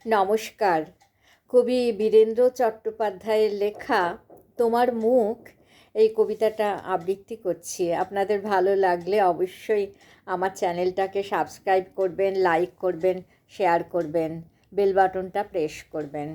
নমস্কার। কবি বীরেন্দ্র চট্টোপাধ্যায়ের লেখা তোমার মুখ এই কবিতাটা আবৃত্তি করছি। আপনাদের ভালো লাগলে অবশ্যই আমার চ্যানেলটাকে সাবস্ক্রাইব করবেন, লাইক করবেন, শেয়ার করবেন, বেল বাটনটা প্রেস করবেন।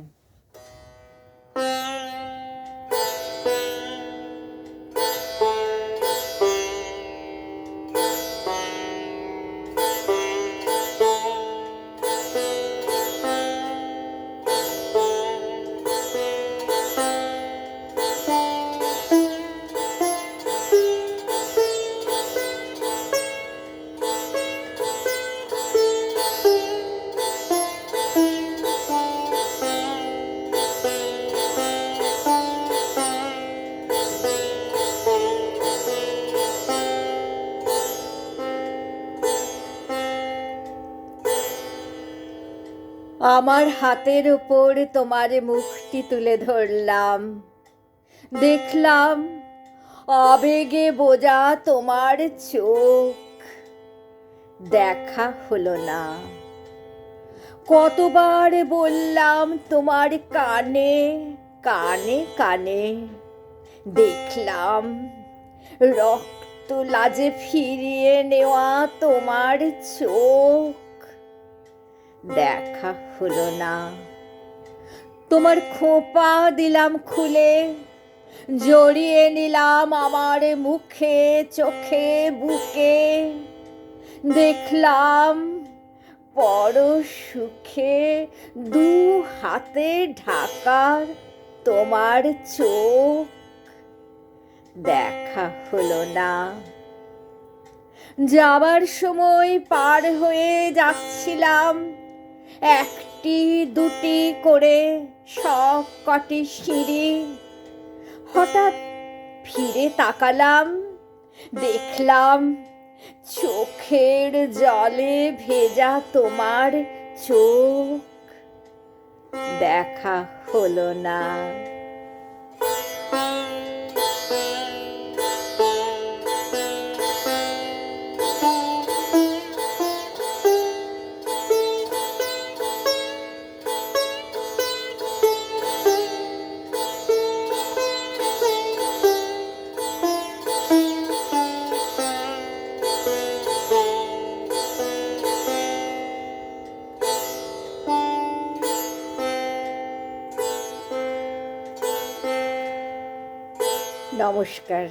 আমার হাতের ওপর তোমার মুখটি তুলে ধরলাম, দেখলাম আবেগে বোঝা তোমার চোখ। দেখা হলো না, কতবার বললাম তোমার কানে কানে কানে। দেখলাম রক্ত লাজে ফিরিয়ে নেওয়া তোমার চোখ। দেখা হলো না, তোমার খোঁপা দিলাম খুলে, জড়িয়ে নিলাম আমার মুখে চোখে বুকে। দেখলাম পরশ সুখে দু হাতে ঢাকার তোমার চোখ। দেখা হলো না, যাবার সময় পার হয়ে যাচ্ছিলাম একটি দুটি করে সব কটি সিঁড়ি। হঠাৎ ফিরে তাকালাম, দেখলাম চোখের জলে ভেজা তোমার চোখ। দেখা হলো না। নমস্কার।